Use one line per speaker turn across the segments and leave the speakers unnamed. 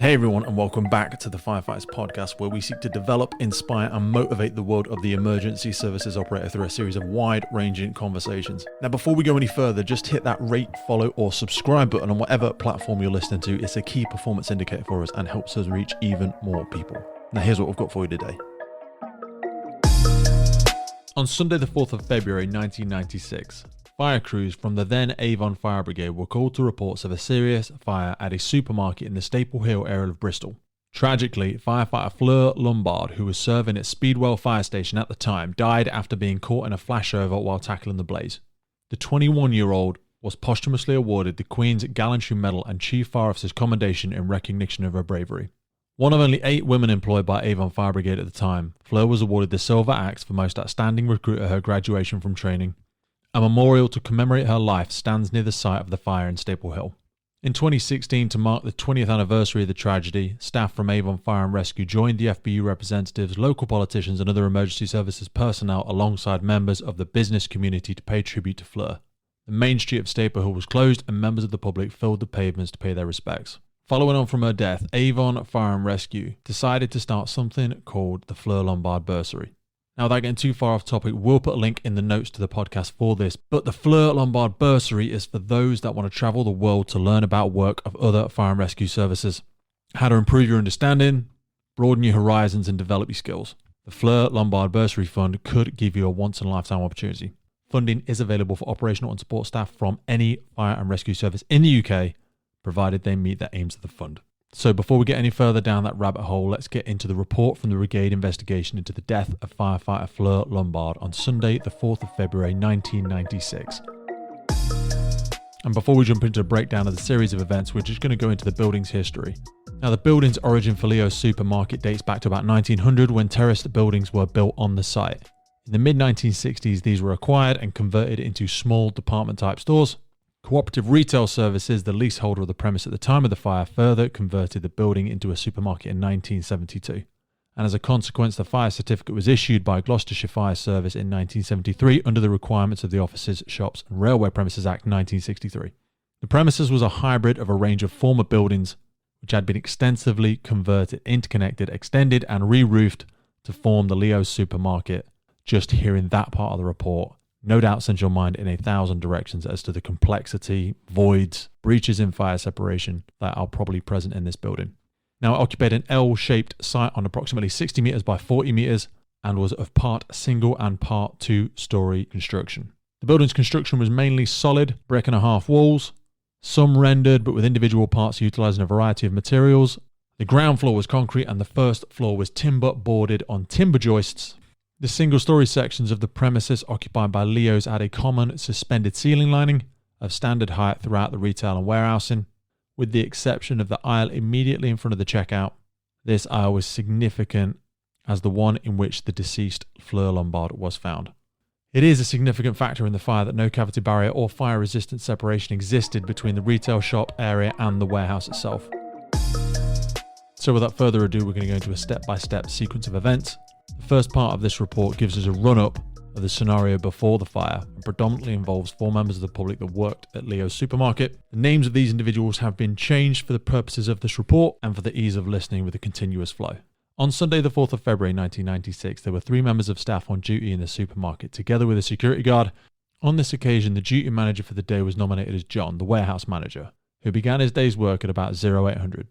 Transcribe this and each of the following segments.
Hey everyone, and welcome back to the Firefighters podcast, where we seek to develop, inspire, and motivate the world of the emergency services operator through a series of wide-ranging conversations. Now, before we go any further, just hit that rate, follow, or subscribe button on whatever platform you're listening to. It's a key performance indicator for us and helps us reach even more people. Now, here's what we've got for you today. On Sunday, the 4th of February, 1996, fire crews from the then Avon Fire Brigade were called to reports of a serious fire at a supermarket in the Staple Hill area of Bristol. Tragically, firefighter Fleur Lombard, who was serving at Speedwell Fire Station at the time, died after being caught in a flashover while tackling the blaze. The 21-year-old was posthumously awarded the Queen's Gallantry Medal and Chief Fire Officer's Commendation in recognition of her bravery. One of only 8 women employed by Avon Fire Brigade at the time, Fleur was awarded the Silver Axe for most outstanding recruit at her graduation from training. A memorial to commemorate her life stands near the site of the fire in Staple Hill. In 2016, to mark the 20th anniversary of the tragedy, staff from Avon Fire and Rescue joined the FBU representatives, local politicians and other emergency services personnel alongside members of the business community to pay tribute to Fleur. The main street of Staple Hill was closed and members of the public filled the pavements to pay their respects. Following on from her death, Avon Fire and Rescue decided to start something called the Fleur Lombard Bursary. Now, without getting too far off topic, we'll put a link in the notes to the podcast for this, but the Fleur Lombard Bursary is for those that want to travel the world to learn about work of other fire and rescue services, how to improve your understanding, broaden your horizons and develop your skills. The Fleur Lombard Bursary Fund could give you a once-in-a-lifetime opportunity. Funding is available for operational and support staff from any fire and rescue service in the UK, provided they meet the aims of the fund. So before we get any further down that rabbit hole, let's get into the report from the Brigade investigation into the death of firefighter Fleur Lombard on Sunday, the 4th of February 1996. And before we jump into a breakdown of the series of events, we're just going to go into the building's history. Now, the building's origin for Leo's supermarket dates back to about 1900, when terraced buildings were built on the site. In the mid-1960s, these were acquired and converted into small department-type stores. Cooperative Retail Services, the leaseholder of the premise at the time of the fire, further converted the building into a supermarket in 1972. And as a consequence, the fire certificate was issued by Gloucestershire Fire Service in 1973 under the requirements of the Offices, Shops and Railway Premises Act 1963. The premises was a hybrid of a range of former buildings which had been extensively converted, interconnected, extended and re-roofed to form the Leo's supermarket. Just hearing that part of the report no doubt sends your mind in 1,000 directions as to the complexity, voids, breaches in fire separation that are probably present in this building. Now, it occupied an L-shaped site on approximately 60 metres by 40 metres and was of part single and part 2-storey construction. The building's construction was mainly solid, brick and a half walls, some rendered but with individual parts utilising a variety of materials. The ground floor was concrete and the first floor was timber boarded on timber joists. The single-storey sections of the premises occupied by Leo's had a common suspended ceiling lining of standard height throughout the retail and warehousing, with the exception of the aisle immediately in front of the checkout. This aisle was significant as the one in which the deceased Fleur Lombard was found. It is a significant factor in the fire that no cavity barrier or fire-resistant separation existed between the retail shop area and the warehouse itself. So without further ado, we're going to go into a step-by-step sequence of events. The first part of this report gives us a run-up of the scenario before the fire and predominantly involves 4 members of the public that worked at Leo's supermarket. The names of these individuals have been changed for the purposes of this report and for the ease of listening with a continuous flow. On Sunday the 4th of February 1996, there were 3 members of staff on duty in the supermarket, together with a security guard. On this occasion, the duty manager for the day was nominated as John, the warehouse manager, who began his day's work at about 0800.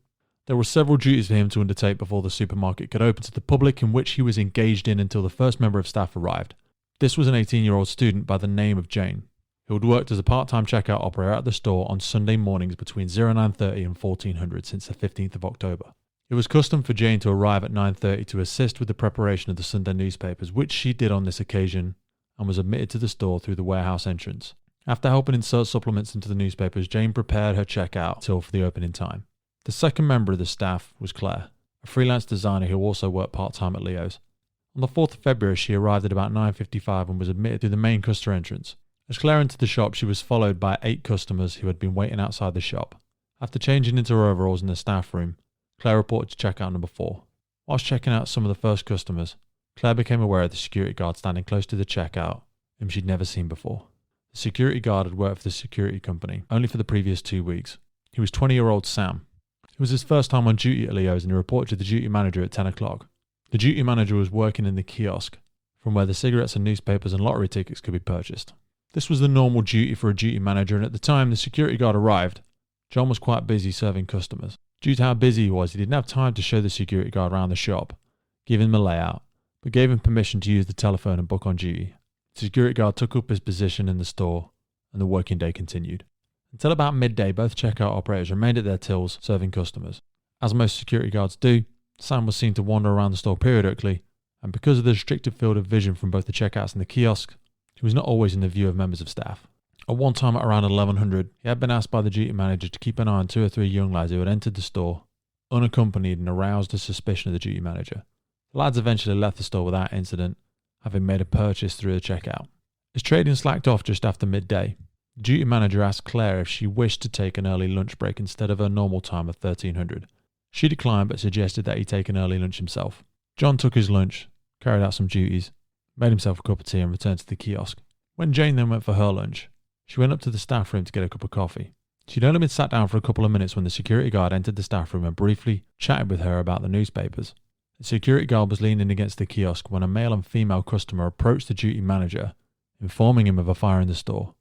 There were several duties for him to undertake before the supermarket could open to the public, in which he was engaged in until the first member of staff arrived. This was an 18-year-old student by the name of Jane, who had worked as a part-time checkout operator at the store on Sunday mornings between 0930 and 1400 since the 15th of October. It was custom for Jane to arrive at 9:30 to assist with the preparation of the Sunday newspapers, which she did on this occasion, and was admitted to the store through the warehouse entrance. After helping insert supplements into the newspapers, Jane prepared her checkout till for the opening time. The second member of the staff was Claire, a freelance designer who also worked part-time at Leo's. On the 4th of February, she arrived at about 9:55 and was admitted through the main customer entrance. As Claire entered the shop, she was followed by 8 customers who had been waiting outside the shop. After changing into her overalls in the staff room, Claire reported to checkout number 4. Whilst checking out some of the first customers, Claire became aware of the security guard standing close to the checkout, whom she'd never seen before. The security guard had worked for the security company only for the previous 2 weeks. He was 20-year-old Sam, It was his first time on duty at Leo's and he reported to the duty manager at 10 o'clock. The duty manager was working in the kiosk, from where the cigarettes and newspapers and lottery tickets could be purchased. This was the normal duty for a duty manager, and at the time the security guard arrived, John was quite busy serving customers. Due to how busy he was, he didn't have time to show the security guard around the shop, give him the layout, but gave him permission to use the telephone and book on duty. The security guard took up his position in the store, and the working day continued. Until about midday, both checkout operators remained at their tills serving customers. As most security guards do, Sam was seen to wander around the store periodically, and because of the restricted field of vision from both the checkouts and the kiosk, he was not always in the view of members of staff. At one time at around 1100, he had been asked by the duty manager to keep an eye on 2 or 3 young lads who had entered the store unaccompanied and aroused the suspicion of the duty manager. The lads eventually left the store without incident, having made a purchase through the checkout. As trading slacked off just after midday, the duty manager asked Claire if she wished to take an early lunch break instead of her normal time of 1300. She declined but suggested that he take an early lunch himself. John took his lunch, carried out some duties, made himself a cup of tea and returned to the kiosk. When Jane then went for her lunch, she went up to the staff room to get a cup of coffee. She'd only been sat down for a couple of minutes when the security guard entered the staff room and briefly chatted with her about the newspapers. The security guard was leaning against the kiosk when a male and female customer approached the duty manager, informing him of a fire in the store.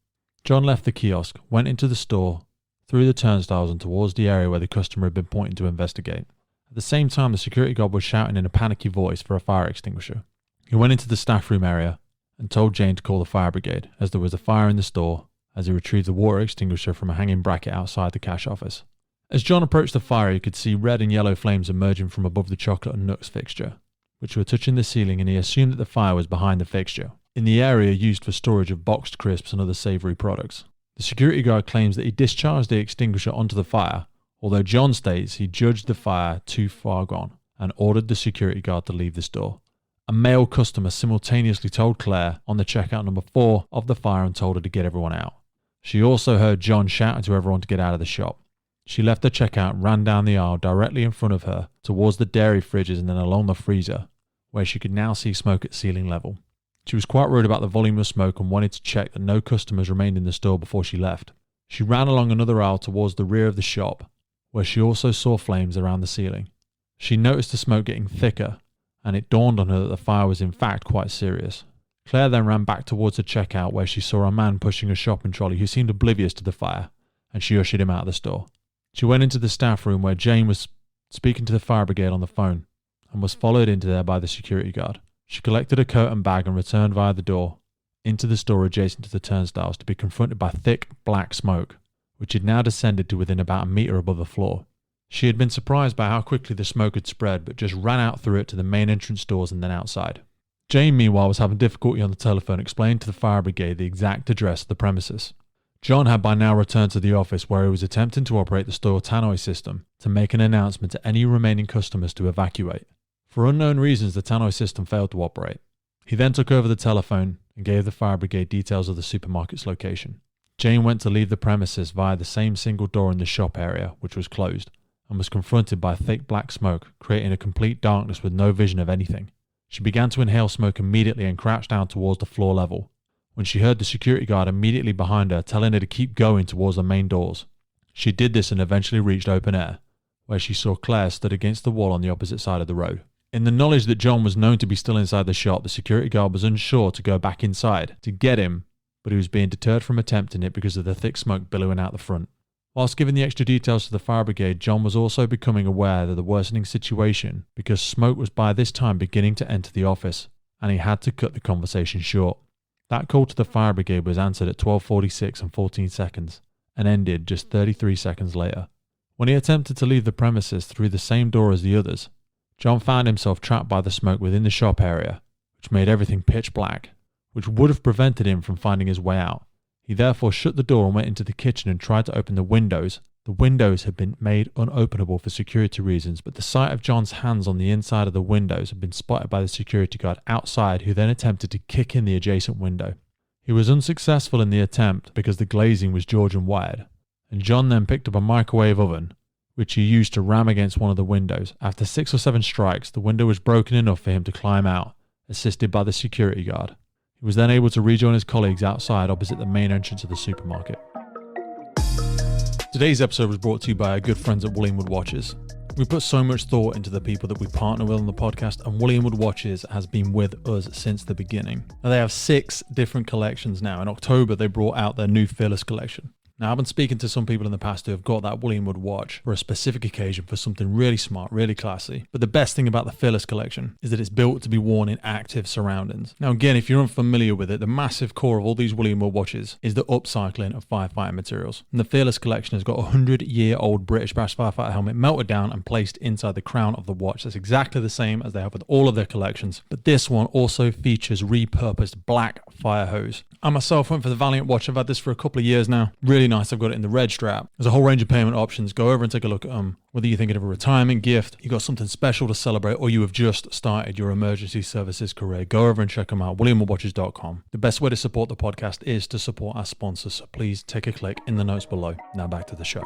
John left the kiosk, went into the store, through the turnstiles and towards the area where the customer had been pointing to investigate. At the same time, the security guard was shouting in a panicky voice for a fire extinguisher. He went into the staff room area and told Jane to call the fire brigade, as there was a fire in the store, as he retrieved the water extinguisher from a hanging bracket outside the cash office. As John approached the fire, he could see red and yellow flames emerging from above the chocolate and nuts fixture, which were touching the ceiling, and he assumed that the fire was behind the fixture, in the area used for storage of boxed crisps and other savoury products. The security guard claims that he discharged the extinguisher onto the fire, although John states he judged the fire too far gone and ordered the security guard to leave the store. A male customer simultaneously told Claire on the checkout number 4 of the fire and told her to get everyone out. She also heard John shouting to everyone to get out of the shop. She left the checkout and ran down the aisle directly in front of her towards the dairy fridges and then along the freezer, where she could now see smoke at ceiling level. She was quite worried about the volume of smoke and wanted to check that no customers remained in the store before she left. She ran along another aisle towards the rear of the shop, where she also saw flames around the ceiling. She noticed the smoke getting thicker, and it dawned on her that the fire was in fact quite serious. Claire then ran back towards the checkout, where she saw a man pushing a shopping trolley who seemed oblivious to the fire, and she ushered him out of the store. She went into the staff room where Jane was speaking to the fire brigade on the phone, and was followed into there by the security guard. She collected a coat and bag and returned via the door into the store adjacent to the turnstiles to be confronted by thick black smoke, which had now descended to within about a metre above the floor. She had been surprised by how quickly the smoke had spread, but just ran out through it to the main entrance doors and then outside. Jane, meanwhile, was having difficulty on the telephone explaining to the fire brigade the exact address of the premises. John had by now returned to the office, where he was attempting to operate the store tannoy system to make an announcement to any remaining customers to evacuate. For unknown reasons, the tannoy system failed to operate. He then took over the telephone and gave the fire brigade details of the supermarket's location. Jane went to leave the premises via the same single door in the shop area, which was closed, and was confronted by thick black smoke, creating a complete darkness with no vision of anything. She began to inhale smoke immediately and crouched down towards the floor level, when she heard the security guard immediately behind her telling her to keep going towards the main doors. She did this and eventually reached open air, where she saw Claire stood against the wall on the opposite side of the road. In the knowledge that John was known to be still inside the shop, the security guard was unsure to go back inside to get him, but he was being deterred from attempting it because of the thick smoke billowing out the front. Whilst giving the extra details to the fire brigade, John was also becoming aware of the worsening situation because smoke was by this time beginning to enter the office, and he had to cut the conversation short. That call to the fire brigade was answered at 12:46 and 14 seconds, and ended just 33 seconds later. When he attempted to leave the premises through the same door as the others, John found himself trapped by the smoke within the shop area, which made everything pitch black, which would have prevented him from finding his way out. He therefore shut the door and went into the kitchen and tried to open the windows. The windows had been made unopenable for security reasons, but the sight of John's hands on the inside of the windows had been spotted by the security guard outside, who then attempted to kick in the adjacent window. He was unsuccessful in the attempt because the glazing was Georgian wired, and John then picked up a microwave oven, which he used to ram against one of the windows. After 6 or 7 strikes, the window was broken enough for him to climb out, assisted by the security guard. He was then able to rejoin his colleagues outside opposite the main entrance of the supermarket. Today's episode was brought to you by our good friends at Wood Watches. We put so much thought into the people that we partner with on the podcast, and Wood Watches has been with us since the beginning. Now, they have 6 different collections now. In October, they brought out their new Fearless collection. Now, I've been speaking to some people in the past who have got that Wood watch for a specific occasion for something really smart, really classy. But the best thing about the Fearless collection is that it's built to be worn in active surroundings. Now, again, if you're unfamiliar with it, the massive core of all these Wood watches is the upcycling of firefighting materials. And the Fearless collection has got a 100-year-old British brass firefighter helmet melted down and placed inside the crown of the watch. That's exactly the same as they have with all of their collections. But this one also features repurposed black fire hose. I myself went for the Valiant watch. I've had this for a couple of years now. Really nice. I've got it in the red strap. There's a whole range of payment options. Go over and take a look at them. Whether you're thinking of a retirement gift, you got something special to celebrate, or you have just started your emergency services career, go over and check them out. WilliamWoodWatches.com. The best way to support the podcast is to support our sponsors. So please take a click in the notes below. Now back to the show.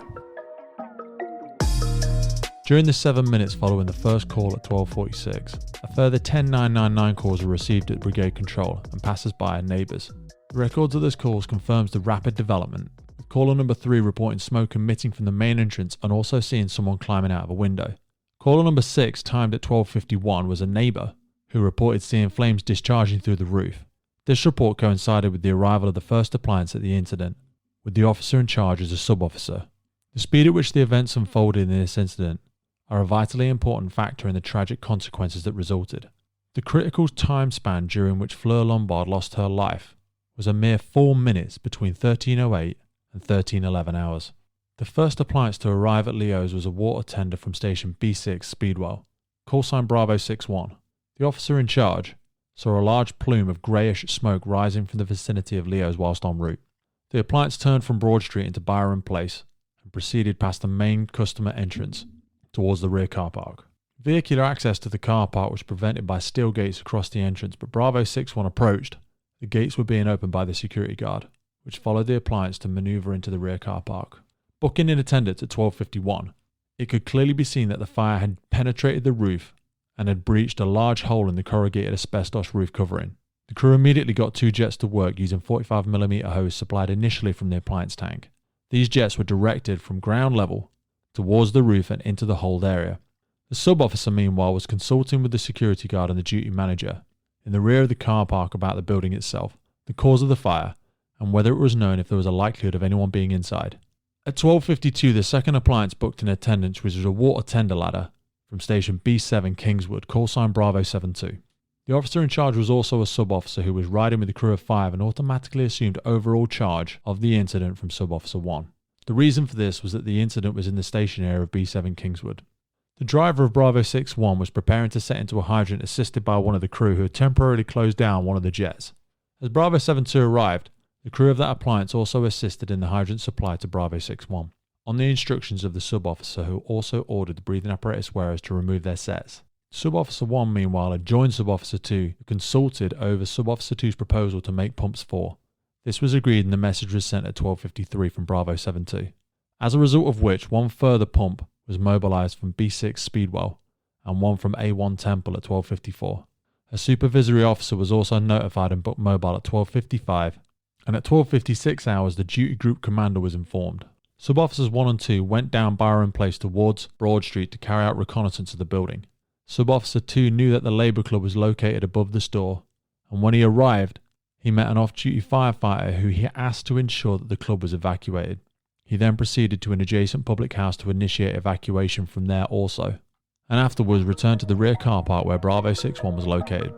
During the 7 minutes following the first call at 12:46, a further 10 999 calls were received at Brigade control and passers-by and neighbours. The records of those calls confirms the rapid development, with caller number 3 reporting smoke emitting from the main entrance and also seeing someone climbing out of a window. Caller number 6, timed at 12:51, was a neighbour who reported seeing flames discharging through the roof. This report coincided with the arrival of the first appliance at the incident, with the officer in charge as a sub-officer. The speed at which the events unfolded in this incident are a vitally important factor in the tragic consequences that resulted. The critical time span during which Fleur Lombard lost her life was a mere 4 minutes between 13:08 and 13:11 hours. The first appliance to arrive at Leo's was a water tender from station B6 Speedwell, call sign Bravo 61. The officer in charge saw a large plume of greyish smoke rising from the vicinity of Leo's whilst en route. The appliance turned from Broad Street into Byron Place and proceeded past the main customer entrance towards the rear car park. Vehicular access to the car park was prevented by steel gates across the entrance, but Bravo 61 approached. The gates were being opened by the security guard, which followed the appliance to manoeuvre into the rear car park. Booking in attendance at 12:51, it could clearly be seen that the fire had penetrated the roof and had breached a large hole in the corrugated asbestos roof covering. The crew immediately got 2 jets to work using 45mm hose supplied initially from the appliance tank. These jets were directed from ground level towards the roof and into the hold area. The sub-officer, meanwhile, was consulting with the security guard and the duty manager in the rear of the car park about the building itself, the cause of the fire, and whether it was known if there was a likelihood of anyone being inside. At 12:52, the second appliance booked in attendance was a water tender ladder from station B7 Kingswood, call sign Bravo 72. The officer in charge was also a sub-officer who was riding with the crew of 5 and automatically assumed overall charge of the incident from sub-officer 1. The reason for this was that the incident was in the station area of B7 Kingswood. The driver of Bravo 61 was preparing to set into a hydrant assisted by one of the crew who had temporarily closed down one of the jets. As Bravo 72 arrived, the crew of that appliance also assisted in the hydrant supply to Bravo 61, on the instructions of the sub-officer who also ordered the breathing apparatus wearers to remove their sets. Sub-officer 1 meanwhile had joined Sub-officer 2 who consulted over Sub-officer 2's proposal to make pumps 4. This was agreed and the message was sent at 12:53 from Bravo 72. As a result of which, 1 further pump was mobilised from B6 Speedwell and 1 from A1 Temple at 12:54. A supervisory officer was also notified and booked mobile at 12:55, and at 12:56 hours the duty group commander was informed. Sub-officers 1 and 2 went down Byron Place towards Broad Street to carry out reconnaissance of the building. Sub-officer 2 knew that the Labour Club was located above the store, and when he arrived, he met an off-duty firefighter who he asked to ensure that the club was evacuated. He then proceeded to an adjacent public house to initiate evacuation from there also, and afterwards returned to the rear car park where Bravo 61 was located.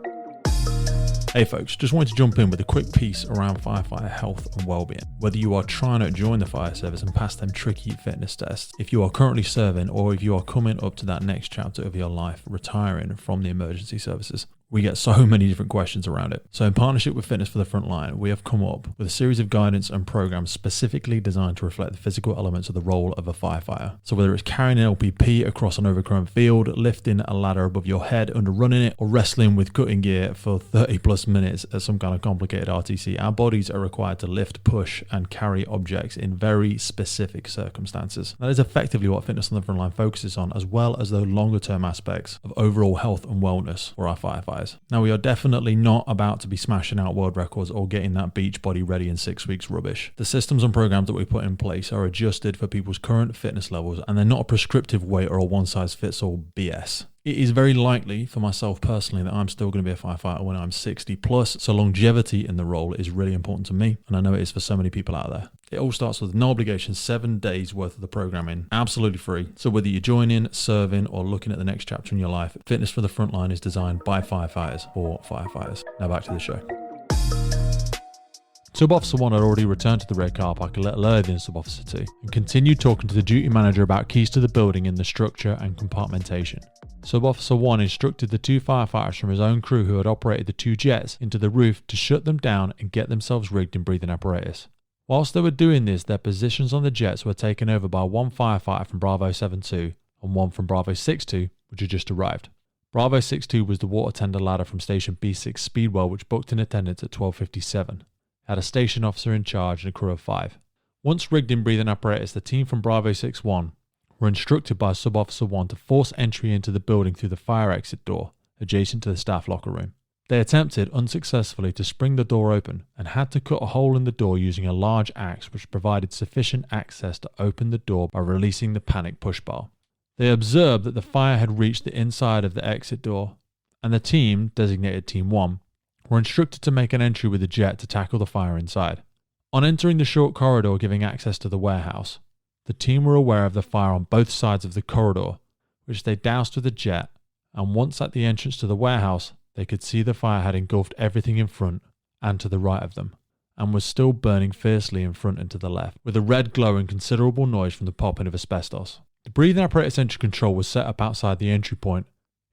Hey folks, just wanted to jump in with a quick piece around firefighter health and well-being. Whether you are trying to join the fire service and pass them tricky fitness tests, if you are currently serving, or if you are coming up to that next chapter of your life, retiring from the emergency services, we get so many different questions around it. So in partnership with Fitness for the Frontline, we have come up with a series of guidance and programs specifically designed to reflect the physical elements of the role of a firefighter. So whether it's carrying an LPP across an overgrown field, lifting a ladder above your head under running it, or wrestling with cutting gear for 30 plus minutes at some kind of complicated RTC, our bodies are required to lift, push, and carry objects in very specific circumstances. That is effectively what Fitness on the Frontline focuses on, as well as the longer term aspects of overall health and wellness for our firefighters. firefighters. Now, we are definitely not about to be smashing out world records or getting that beach body ready in 6 weeks rubbish. The systems and programs that we put in place are adjusted for people's current fitness levels, and they're not a prescriptive weight or a one-size-fits-all BS. It is very likely for myself personally that I'm still going to be a firefighter when I'm 60 plus, so longevity in the role is really important to me, and I know it is for so many people out there. It all starts with no obligation, 7 days worth of the programming, absolutely free. So whether you're joining, serving, or looking at the next chapter in your life, Fitness for the Frontline is designed by firefighters for firefighters. Now back to the show. Sub-Officer 1 had already returned to the rear car park a little earlier than Sub-Officer 2 and continued talking to the duty manager about keys to the building and the structure and compartmentation. Sub-Officer 1 instructed the 2 firefighters from his own crew who had operated the 2 jets into the roof to shut them down and get themselves rigged in breathing apparatus. Whilst they were doing this, their positions on the jets were taken over by 1 firefighter from Bravo 72 and 1 from Bravo 62, which had just arrived. Bravo 62 was the water tender ladder from Station B6 Speedwell, which booked in attendance at 12:57. Had a station officer in charge and a crew of 5. Once rigged in breathing apparatus, the team from Bravo 61 were instructed by Sub-Officer 1 to force entry into the building through the fire exit door adjacent to the staff locker room. They attempted unsuccessfully to spring the door open and had to cut a hole in the door using a large axe, which provided sufficient access to open the door by releasing the panic push bar. They observed that the fire had reached the inside of the exit door, and the team, designated Team 1, were instructed to make an entry with a jet to tackle the fire inside. On entering the short corridor giving access to the warehouse, the team were aware of the fire on both sides of the corridor, which they doused with a jet, and once at the entrance to the warehouse, they could see the fire had engulfed everything in front and to the right of them, and was still burning fiercely in front and to the left, with a red glow and considerable noise from the popping of asbestos. The breathing apparatus entry control was set up outside the entry point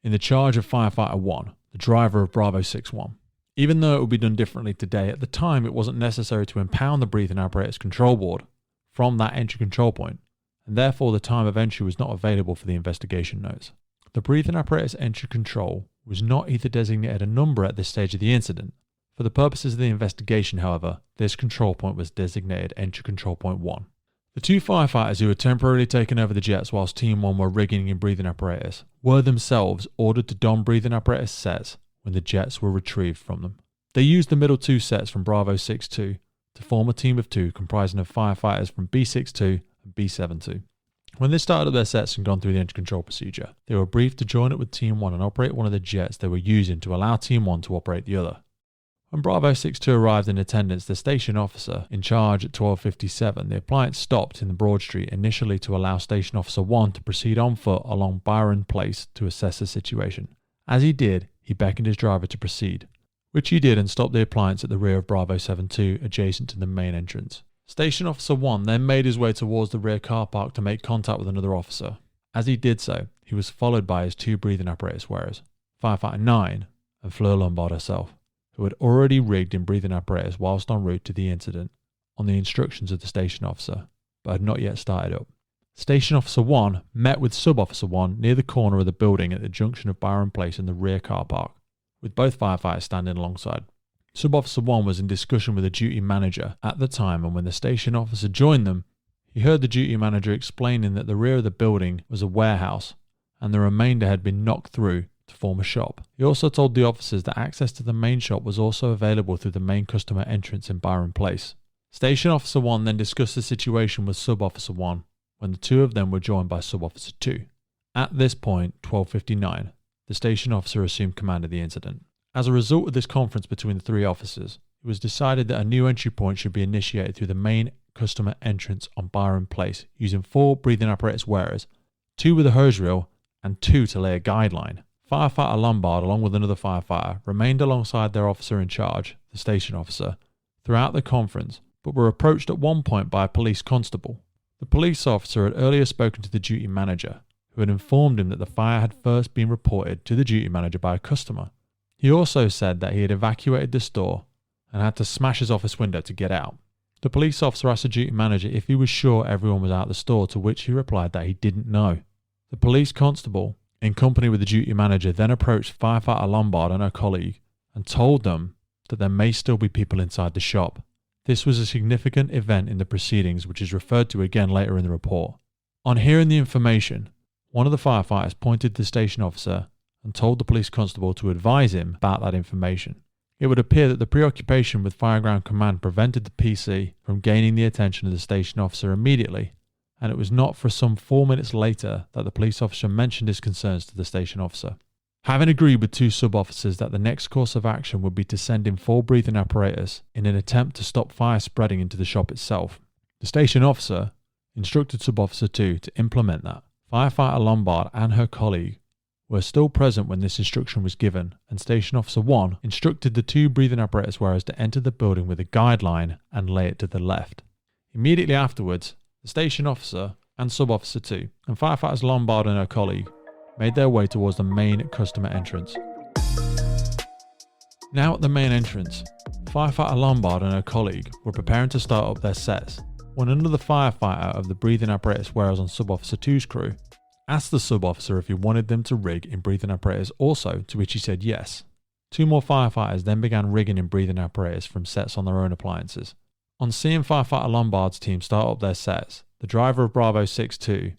in the charge of Firefighter 1, the driver of Bravo 61. Even though it would be done differently today, at the time it wasn't necessary to impound the breathing apparatus control board from that entry control point, and therefore the time of entry was not available for the investigation notes. The breathing apparatus entry control was not either designated a number at this stage of the incident. For the purposes of the investigation, however, this control point was designated entry control point 1. The 2 firefighters who had temporarily taken over the jets whilst Team 1 were rigging in breathing apparatus were themselves ordered to don breathing apparatus sets when the jets were retrieved from them. They used the middle 2 sets from Bravo 62 to form a team of 2 comprising of firefighters from B62 and B72. When they started up their sets and gone through the entry control procedure, they were briefed to join up with Team 1 and operate one of the jets they were using to allow Team 1 to operate the other. When Bravo 62 arrived in attendance, the station officer in charge at 12:57, the appliance stopped in the Broad Street initially to allow Station Officer 1 to proceed on foot along Byron Place to assess the situation. As he did, he beckoned his driver to proceed, which he did and stopped the appliance at the rear of Bravo 72, adjacent to the main entrance. Station Officer 1 then made his way towards the rear car park to make contact with another officer. As he did so, he was followed by his 2 breathing apparatus wearers, Firefighter 9 and Fleur Lombard herself, who had already rigged in breathing apparatus whilst en route to the incident on the instructions of the station officer, but had not yet started up. Station Officer 1 met with Sub-Officer 1 near the corner of the building at the junction of Byron Place and the rear car park, with both firefighters standing alongside. Sub-Officer 1 was in discussion with the duty manager at the time, and when the station officer joined them, he heard the duty manager explaining that the rear of the building was a warehouse and the remainder had been knocked through to form a shop. He also told the officers that access to the main shop was also available through the main customer entrance in Byron Place. Station Officer 1 then discussed the situation with Sub-Officer 1 when the 2 of them were joined by Sub-Officer 2. At this point, 12:59, the station officer assumed command of the incident. As a result of this conference between the 3 officers, it was decided that a new entry point should be initiated through the main customer entrance on Byron Place using 4 breathing apparatus wearers, 2 with a hose reel and 2 to lay a guideline. Firefighter Lombard, along with another firefighter, remained alongside their officer in charge, the station officer, throughout the conference, but were approached at one point by a police constable. The police officer had earlier spoken to the duty manager, who had informed him that the fire had first been reported to the duty manager by a customer. He also said that he had evacuated the store and had to smash his office window to get out. The police officer asked the duty manager if he was sure everyone was out the store, to which he replied that he didn't know. The police constable, in company with the duty manager, then approached Firefighter Lombard and her colleague and told them that there may still be people inside the shop. This was a significant event in the proceedings, which is referred to again later in the report. On hearing the information, one of the firefighters pointed to the station officer and told the police constable to advise him about that information. It would appear that the preoccupation with Fireground Command prevented the PC from gaining the attention of the station officer immediately, and it was not for some 4 minutes later that the police officer mentioned his concerns to the station officer. Having agreed with 2 sub-officers that the next course of action would be to send in 4 breathing apparatus in an attempt to stop fire spreading into the shop itself, the station officer instructed Sub-Officer 2 to implement that. Firefighter Lombard and her colleague were still present when this instruction was given, and Station Officer 1 instructed the 2 breathing apparatus wearers to enter the building with a guideline and lay it to the left. Immediately afterwards, the station officer and Sub-Officer 2 and Firefighters Lombard and her colleague made their way towards the main customer entrance. Now at the main entrance, Firefighter Lombard and her colleague were preparing to start up their sets when another firefighter of the breathing apparatus wearers on Sub-Officer 2's crew asked the sub-officer if he wanted them to rig in breathing apparatus also, to which he said yes. 2 more firefighters then began rigging in breathing apparatus from sets on their own appliances. On seeing Firefighter Lombard's team start up their sets, the driver of Bravo 6-2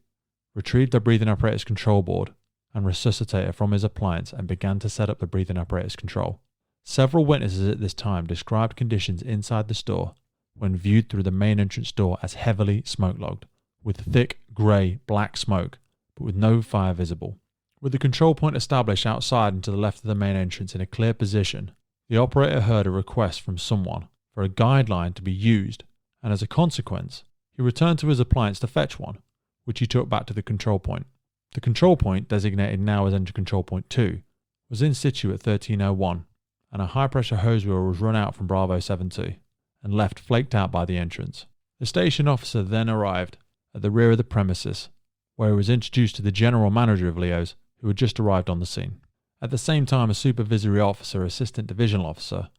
retrieved the breathing apparatus control board and resuscitator from his appliance and began to set up the breathing apparatus control. Several witnesses at this time described conditions inside the store when viewed through the main entrance door as heavily smoke-logged, with thick, grey, black smoke, but with no fire visible. With the control point established outside and to the left of the main entrance in a clear position, the operator heard a request from someone for a guideline to be used, and as a consequence, he returned to his appliance to fetch one, which he took back to the control point. The control point, designated now as Engine Control Point 2, was in situ at 1301, and a high-pressure hose reel was run out from Bravo 7-2 and left flaked out by the entrance. The station officer then arrived at the rear of the premises, where he was introduced to the general manager of Leo's, who had just arrived on the scene. At the same time, a supervisory officer, assistant divisional officer,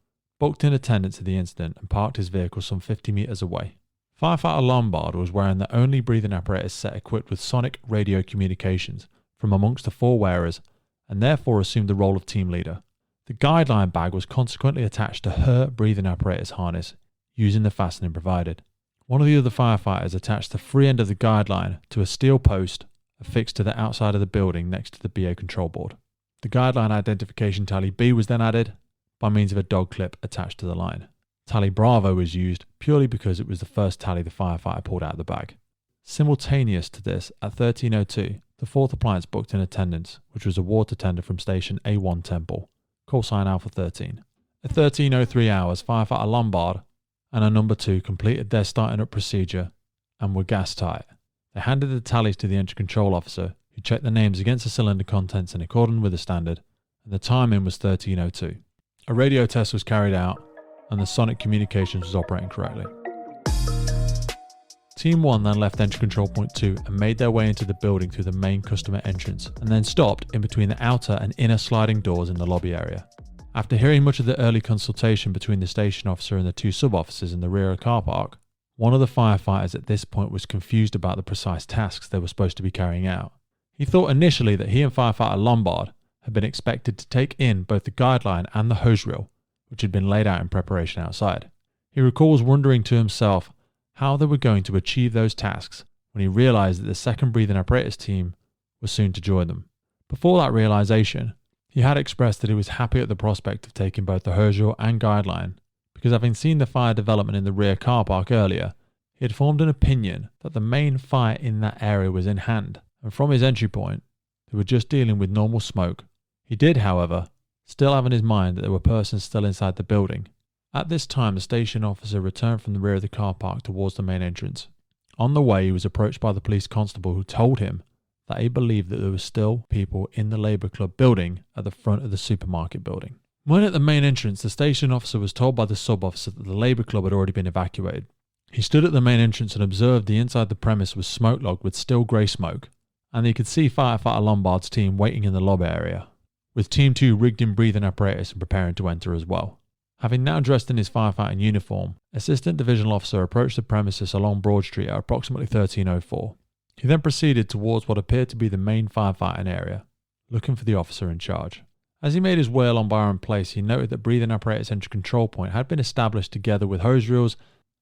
booked in attendance of the incident and parked his vehicle some 50 metres away. Firefighter Lombard was wearing the only breathing apparatus set equipped with sonic radio communications from amongst the 4 wearers, and therefore assumed the role of team leader. The guideline bag was consequently attached to her breathing apparatus harness using the fastening provided. One of the other firefighters attached the free end of the guideline to a steel post affixed to the outside of the building next to the BA control board. The guideline identification tally B was then added by means of a dog clip attached to the line. Tally Bravo was used purely because it was the first tally the firefighter pulled out of the bag. Simultaneous to this, at 1302, the 4th appliance booked in attendance, which was a water tender from station A1 Temple, call sign Alpha 13. At 1303 hours, Firefighter Lombard and a number 2 completed their starting up procedure and were gas tight. They handed the tallies to the engine control officer, who checked the names against the cylinder contents in accordance with the standard, and the timing was 1302. A radio test was carried out, and the sonic communications was operating correctly. Team 1 then left Engine Control Point 2 and made their way into the building through the main customer entrance, and then stopped in between the outer and inner sliding doors in the lobby area. After hearing much of the early consultation between the station officer and the 2 sub-officers in the rear of the car park, one of the firefighters at this point was confused about the precise tasks they were supposed to be carrying out. He thought initially that he and Firefighter Lombard had been expected to take in both the guideline and the hose reel, which had been laid out in preparation outside. He recalls wondering to himself how they were going to achieve those tasks when he realised that the second breathing apparatus team was soon to join them. Before that realisation, he had expressed that he was happy at the prospect of taking both the hose reel and guideline, because having seen the fire development in the rear car park earlier, he had formed an opinion that the main fire in that area was in hand, and from his entry point, they were just dealing with normal smoke. He did, however, still have in his mind that there were persons still inside the building. At this time, the station officer returned from the rear of the car park towards the main entrance. On the way, he was approached by the police constable, who told him that he believed that there were still people in the Labour Club building at the front of the supermarket building. When at the main entrance, the station officer was told by the sub-officer that the Labour Club had already been evacuated. He stood at the main entrance and observed the inside the premise was smoke-logged with still grey smoke, and he could see Firefighter Lombard's team waiting in the lobby area, with Team 2 rigged in breathing apparatus and preparing to enter as well. Having now dressed in his firefighting uniform, Assistant Divisional Officer approached the premises along Broad Street at approximately 1304. He then proceeded towards what appeared to be the main firefighting area, looking for the officer in charge. As he made his way along Byron Place, he noted that breathing apparatus entry control point had been established together with hose reels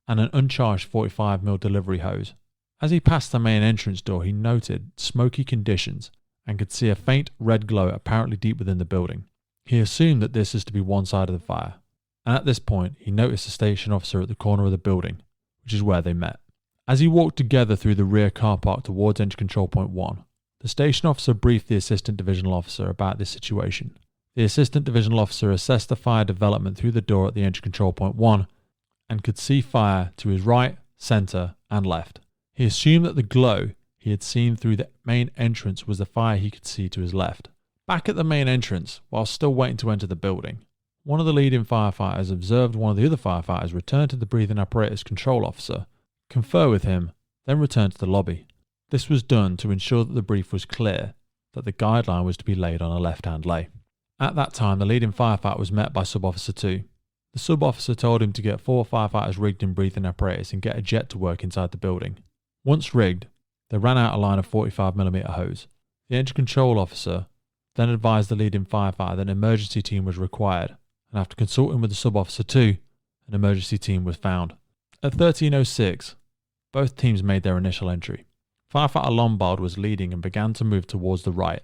and an uncharged 45mm delivery hose. As he passed the main entrance door, he noted smoky conditions and could see a faint red glow apparently deep within the building. He assumed that this is to be one side of the fire, and at this point he noticed a station officer at the corner of the building, which is where they met. As he walked together through the rear car park towards entry control point 1, the station officer briefed the assistant divisional officer about this situation. The assistant divisional officer assessed the fire development through the door at the entry control point 1 and could see fire to his right, centre and left. He assumed that the glow he had seen through the main entrance was the fire he could see to his left. Back at the main entrance, while still waiting to enter the building, one of the leading firefighters observed one of the other firefighters return to the breathing apparatus control officer, confer with him, then return to the lobby. This was done to ensure that the brief was clear that the guideline was to be laid on a left-hand lay. At that time, the leading firefighter was met by Sub-Officer 2. The sub-officer told him to get 4 firefighters rigged in breathing apparatus and get a jet to work inside the building. Once rigged, they ran out a line of 45mm hose. The entry control officer then advised the leading firefighter that an emergency team was required, and after consulting with the sub-officer 2, an emergency team was found. At 13:06, both teams made their initial entry. Firefighter Lombard was leading and began to move towards the right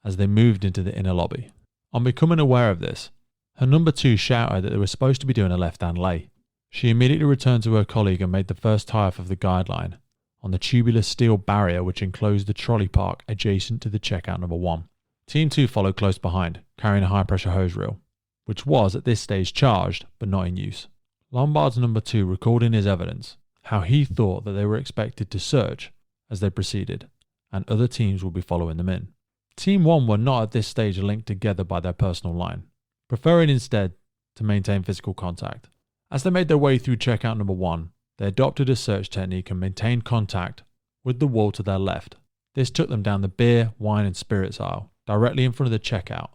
as they moved into the inner lobby. On becoming aware of this, her number 2 shouted that they were supposed to be doing a left-hand lay. She immediately returned to her colleague and made the first tie-off of the guideline on the tubular steel barrier which enclosed the trolley park adjacent to the checkout number 1. Team 2 followed close behind, carrying a high-pressure hose reel, which was at this stage charged but not in use. Lombard's number 2 recalled in his evidence how he thought that they were expected to search as they proceeded, and other teams would be following them in. Team 1 were not at this stage linked together by their personal line, preferring instead to maintain physical contact. As they made their way through checkout number 1, they adopted a search technique and maintained contact with the wall to their left. This took them down the beer, wine and spirits aisle, directly in front of the checkout.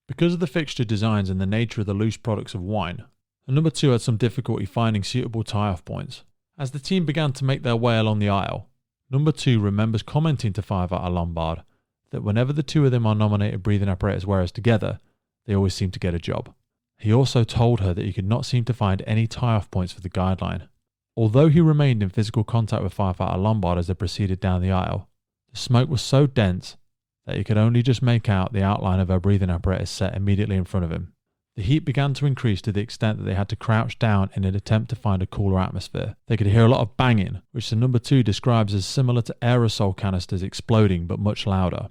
Because of the fixture designs and the nature of the loose products of wine, the number 2 had some difficulty finding suitable tie-off points. As the team began to make their way along the aisle, number 2 remembers commenting to firefighter Lombard that whenever the 2 of them are nominated breathing apparatus wearers together, they always seem to get a job. He also told her that he could not seem to find any tie-off points for the guideline. Although he remained in physical contact with firefighter Lombard as they proceeded down the aisle, the smoke was so dense that he could only just make out the outline of her breathing apparatus set immediately in front of him. The heat began to increase to the extent that they had to crouch down in an attempt to find a cooler atmosphere. They could hear a lot of banging, which the number 2 describes as similar to aerosol canisters exploding but much louder.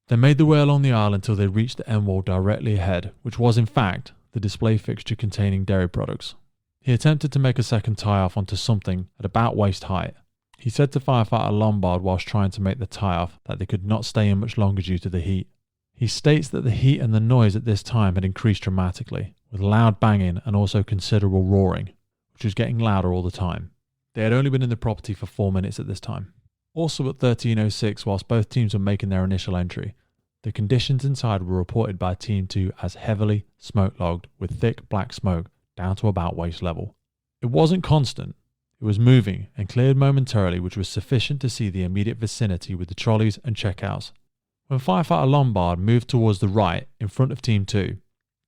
They made their way along the aisle until they reached the end wall directly ahead, which was in fact the display fixture containing dairy products. He attempted to make a second tie-off onto something at about waist height. He said to firefighter Lombard whilst trying to make the tie-off that they could not stay in much longer due to the heat. He states that the heat and the noise at this time had increased dramatically, with loud banging and also considerable roaring, which was getting louder all the time. They had only been in the property for 4 minutes at this time. Also at 13:06, whilst both teams were making their initial entry, the conditions inside were reported by Team 2 as heavily smoke-logged with thick black smoke down to about waist level. It wasn't constant, it was moving and cleared momentarily, which was sufficient to see the immediate vicinity with the trolleys and checkouts. When firefighter Lombard moved towards the right in front of Team 2,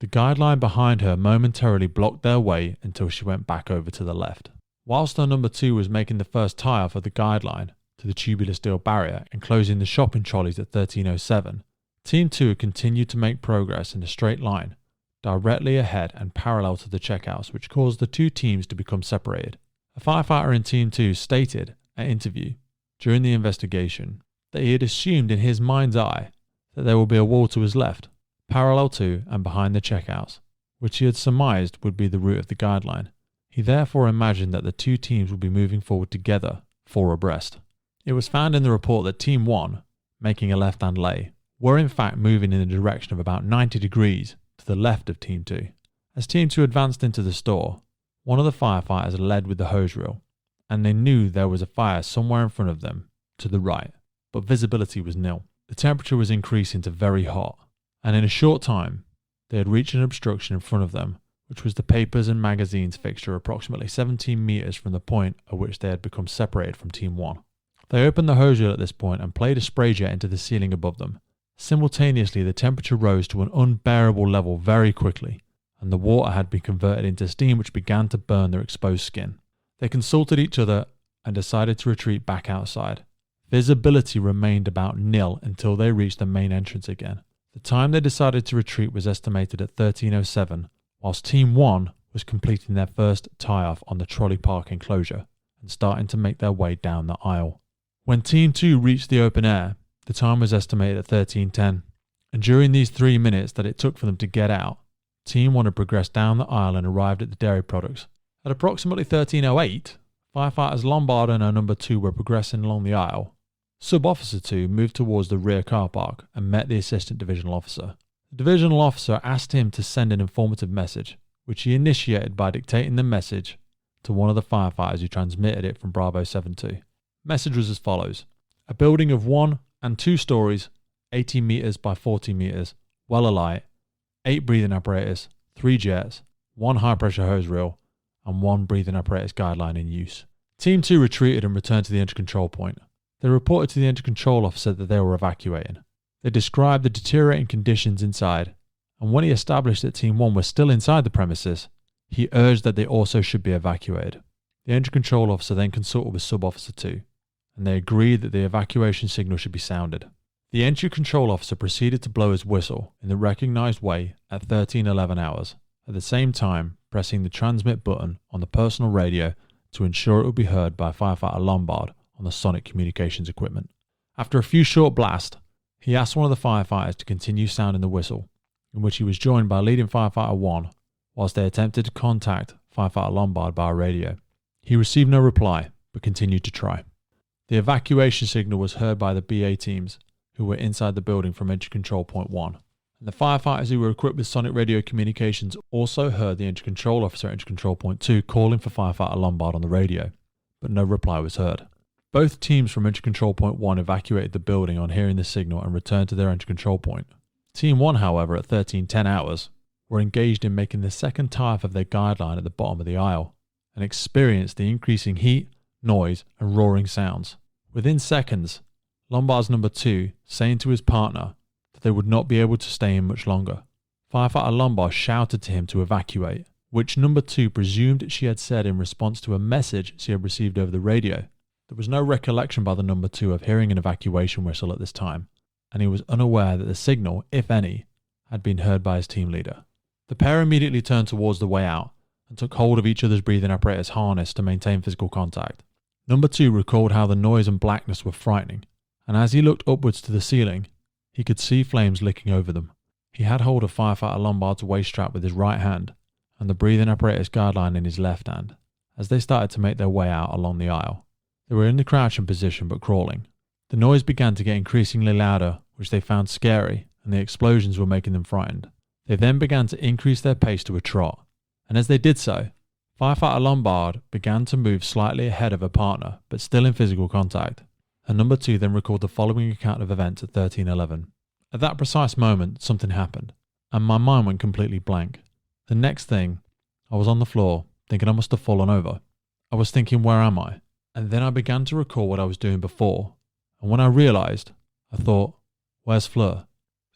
the guideline behind her momentarily blocked their way until she went back over to the left. Whilst her number 2 was making the first tie-off of the guideline to the tubular steel barrier and closing the shopping trolleys at 13:07, Team 2 continued to make progress in a straight line, directly ahead and parallel to the checkouts, which caused the 2 teams to become separated. A firefighter in Team 2 stated at interview during the investigation that he had assumed in his mind's eye that there would be a wall to his left, parallel to and behind the checkouts, which he had surmised would be the route of the guideline. He therefore imagined that the 2 teams would be moving forward together, 4 abreast. It was found in the report that Team 1, making a left-hand lay, were in fact moving in the direction of about 90 degrees to the left of Team 2. As Team 2 advanced into the store, one of the firefighters led with the hose reel, and they knew there was a fire somewhere in front of them, to the right, but visibility was nil. The temperature was increasing to very hot, and in a short time, they had reached an obstruction in front of them, which was the papers and magazines fixture approximately 17 metres from the point at which they had become separated from Team 1. They opened the hose reel at this point and played a spray jet into the ceiling above them. Simultaneously, the temperature rose to an unbearable level very quickly, and the water had been converted into steam which began to burn their exposed skin. They consulted each other and decided to retreat back outside, Visibility remained about nil until they reached the main entrance again. The time they decided to retreat was estimated at 13:07, whilst Team 1 was completing their first tie-off on the trolley park enclosure and starting to make their way down the aisle. When Team 2 reached the open air, the time was estimated at 13:10, and during these 3 minutes that it took for them to get out, Team 1 had progressed down the aisle and arrived at the dairy products. At approximately 13:08, firefighters Lombard and our number 2 were progressing along the aisle. Sub-Officer 2 moved towards the rear car park and met the Assistant Divisional Officer. The Divisional Officer asked him to send an informative message, which he initiated by dictating the message to one of the firefighters who transmitted it from Bravo 72. Message was as follows: a building of 1 and 2 stories, 80 metres by 40 metres, well alight, 8 breathing apparatus, 3 jets, 1 high pressure hose reel, and 1 breathing apparatus guideline in use. Team 2 retreated and returned to the entry control point. They reported to the entry control officer that they were evacuating. They described the deteriorating conditions inside, and when he established that Team 1 was still inside the premises, he urged that they also should be evacuated. The entry control officer then consulted with Sub-Officer 2, and they agreed that the evacuation signal should be sounded. The entry control officer proceeded to blow his whistle in the recognised way at 13:11 hours, at the same time pressing the transmit button on the personal radio to ensure it would be heard by firefighter Lombard on the sonic communications equipment. After a few short blasts, he asked one of the firefighters to continue sounding the whistle, in which he was joined by leading firefighter 1, whilst they attempted to contact firefighter Lombard by radio. He received no reply, but continued to try. The evacuation signal was heard by the BA teams, who were inside the building from entry control point 1. And the firefighters who were equipped with sonic radio communications also heard the entry control officer at entry control point 2 calling for firefighter Lombard on the radio, but no reply was heard. Both teams from entry control point 1 evacuated the building on hearing the signal and returned to their entry control point. Team 1, however, at 13:10 hours, were engaged in making the second tie-off of their guideline at the bottom of the aisle, and experienced the increasing heat, noise, and roaring sounds. Within seconds, Lombard's number 2 saying to his partner that they would not be able to stay in much longer. Firefighter Lombard shouted to him to evacuate, which number 2 presumed she had said in response to a message she had received over the radio. There was no recollection by the number 2 of hearing an evacuation whistle at this time, and he was unaware that the signal, if any, had been heard by his team leader. The pair immediately turned towards the way out and took hold of each other's breathing apparatus harness to maintain physical contact. Number 2 recalled how the noise and blackness were frightening, and as he looked upwards to the ceiling, he could see flames licking over them. He had hold of firefighter Lombard's waist strap with his right hand and the breathing apparatus guideline in his left hand as they started to make their way out along the aisle. They were in the crouching position but crawling. The noise began to get increasingly louder, which they found scary, and the explosions were making them frightened. They then began to increase their pace to a trot, and as they did so, firefighter Lombard began to move slightly ahead of her partner, but still in physical contact. And number 2 then recalled the following account of events at 13:11. At that precise moment, something happened, and my mind went completely blank. The next thing, I was on the floor, thinking I must have fallen over. I was thinking, where am I? And then I began to recall what I was doing before, and when I realised, I thought, where's Fleur?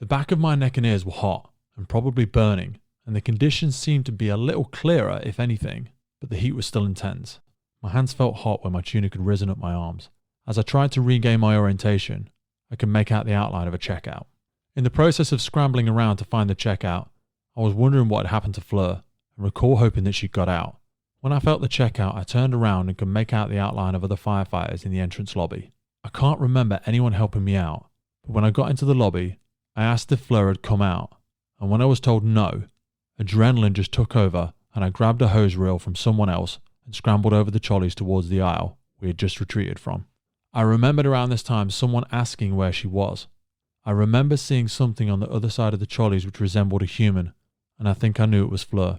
The back of my neck and ears were hot, and probably burning, and the conditions seemed to be a little clearer, if anything, but the heat was still intense. My hands felt hot where my tunic had risen up my arms. As I tried to regain my orientation, I could make out the outline of a checkout. In the process of scrambling around to find the checkout, I was wondering what had happened to Fleur, and recall hoping that she'd got out. When I felt the checkout, I turned around and could make out the outline of other firefighters in the entrance lobby. I can't remember anyone helping me out, but when I got into the lobby, I asked if Fleur had come out, and when I was told no, adrenaline just took over and I grabbed a hose reel from someone else and scrambled over the trolleys towards the aisle we had just retreated from. I remembered around this time someone asking where she was. I remember seeing something on the other side of the trolleys which resembled a human, and I think I knew it was Fleur.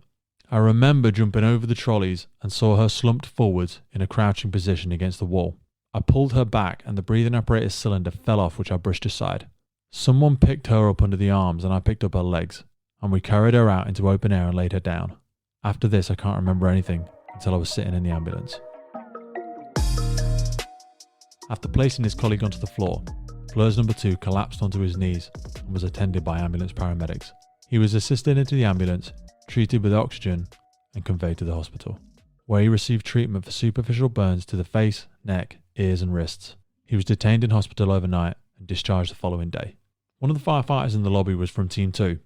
I remember jumping over the trolleys and saw her slumped forwards in a crouching position against the wall. I pulled her back and the breathing apparatus cylinder fell off, which I brushed aside. Someone picked her up under the arms and I picked up her legs, and we carried her out into open air and laid her down. After this, I can't remember anything until I was sitting in the ambulance. After placing his colleague onto the floor, Fleur's number 2 collapsed onto his knees and was attended by ambulance paramedics. He was assisted into the ambulance, treated with oxygen, and conveyed to the hospital, where he received treatment for superficial burns to the face, neck, ears and wrists. He He was detained in hospital overnight and discharged the following day. One of the firefighters in the lobby was from Team 2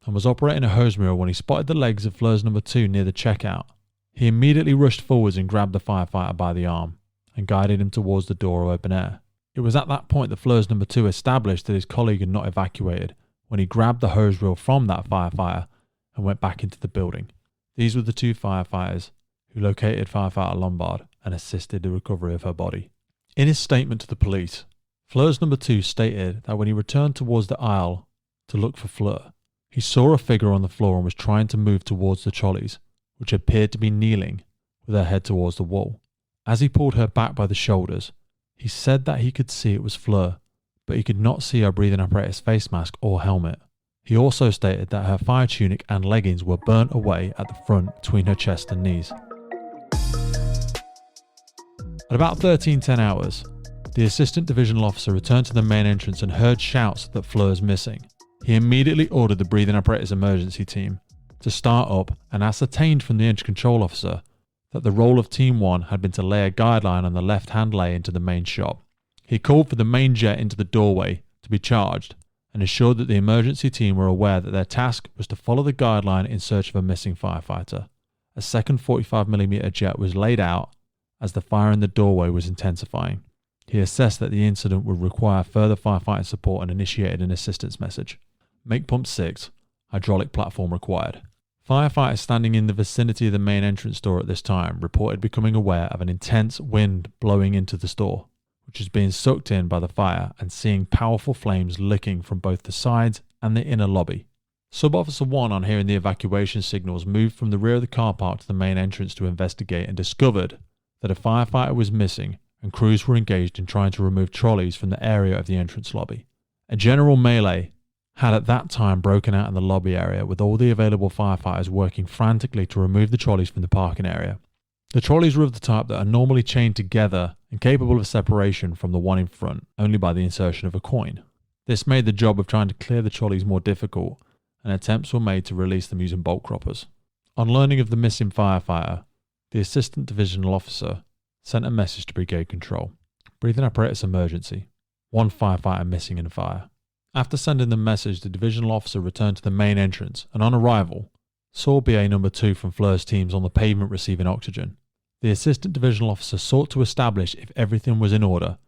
and was operating a hose reel when he spotted the legs of Fleur's number 2 near the checkout. He immediately rushed forwards and grabbed the firefighter by the arm and guided him towards the door of open air. It was at that point that Fleur's number 2 established that his colleague had not evacuated when he grabbed the hose reel from that firefighter and went back into the building. These were the 2 firefighters who located firefighter Lombard and assisted the recovery of her body. In his statement to the police, Fleur's number 2 stated that when he returned towards the aisle to look for Fleur, he saw a figure on the floor and was trying to move towards the trolleys, which appeared to be kneeling with her head towards the wall. As he pulled her back by the shoulders, he said that he could see it was Fleur, but he could not see her breathing apparatus face mask or helmet. He also stated that her fire tunic and leggings were burnt away at the front between her chest and knees. At about 13:10 hours, the assistant divisional officer returned to the main entrance and heard shouts that Fleur's missing. He immediately ordered the breathing apparatus emergency team to start up and ascertained from the engine control officer that the role of Team 1 had been to lay a guideline on the left-hand lay into the main shop. He called for the main jet into the doorway to be charged and assured that the emergency team were aware that their task was to follow the guideline in search of a missing firefighter. A second 45mm jet was laid out as the fire in the doorway was intensifying. He assessed that the incident would require further firefighting support and initiated an assistance message. Make pump 6, hydraulic platform required. Firefighters standing in the vicinity of the main entrance door at this time reported becoming aware of an intense wind blowing into the store, which was being sucked in by the fire, and seeing powerful flames licking from both the sides and the inner lobby. Sub-Officer 1, on hearing the evacuation signals, moved from the rear of the car park to the main entrance to investigate and discovered that a firefighter was missing and crews were engaged in trying to remove trolleys from the area of the entrance lobby. A general melee had at that time broken out in the lobby area, with all the available firefighters working frantically to remove the trolleys from the parking area. The trolleys were of the type that are normally chained together and capable of separation from the one in front only by the insertion of a coin. This made the job of trying to clear the trolleys more difficult, and attempts were made to release them using bolt croppers. On learning of the missing firefighter, the assistant divisional officer sent a message to Brigade Control. Breathing apparatus emergency. 1 firefighter missing in fire. After sending the message, the divisional officer returned to the main entrance and on arrival, saw BA number 2 from Fleur's teams on the pavement receiving oxygen. The assistant divisional officer sought to establish if everything was in order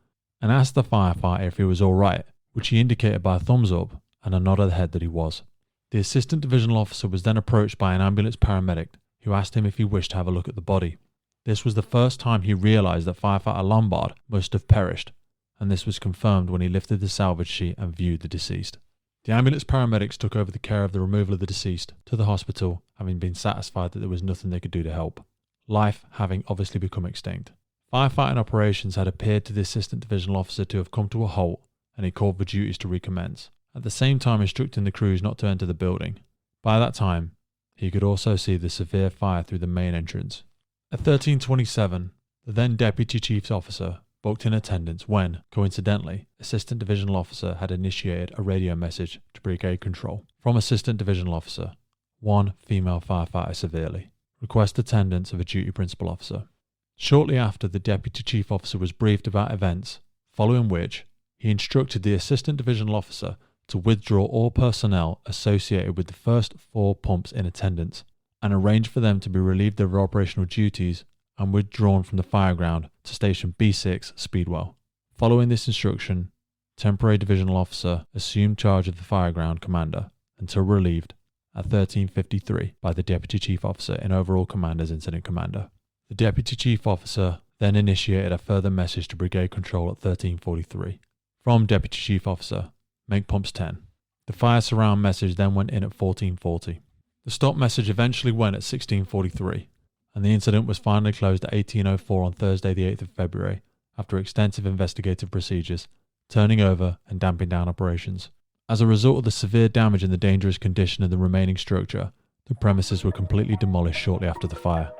and asked the firefighter if he was alright, which he indicated by a thumbs up and a nod of the head that he was. The assistant divisional officer was then approached by an ambulance paramedic who asked him if he wished to have a look at the body. This was the first time he realised that firefighter Lombard must have perished, and this was confirmed when he lifted the salvage sheet and viewed the deceased. The ambulance paramedics took over the care of the removal of the deceased to the hospital, having been satisfied that there was nothing they could do to help, life having obviously become extinct. Firefighting operations had appeared to the assistant divisional officer to have come to a halt, and he called for duties to recommence, at the same time instructing the crews not to enter the building. By that time, he could also see the severe fire through the main entrance. At 13:27, the then Deputy Chief's officer booked in attendance when, coincidentally, Assistant Divisional Officer had initiated a radio message to Brigade Control from Assistant Divisional Officer. 1 female firefighter severely. Request attendance of a duty principal officer. Shortly after, the Deputy Chief Officer was briefed about events, following which he instructed the Assistant Divisional Officer to withdraw all personnel associated with the first 4 pumps in attendance and arrange for them to be relieved of their operational duties and withdrawn from the fireground to Station B6 Speedwell. Following this instruction, Temporary Divisional Officer assumed charge of the fireground commander until relieved at 13:53 by the Deputy Chief Officer in overall command as Incident Commander. The Deputy Chief Officer then initiated a further message to Brigade Control at 13:43. From Deputy Chief Officer, make pumps 10. The fire surround message then went in at 14:40. The stop message eventually went at 16:43, and the incident was finally closed at 18:04 on Thursday the 8th of February, after extensive investigative procedures, turning over and damping down operations. As a result of the severe damage and the dangerous condition of the remaining structure, the premises were completely demolished shortly after the fire.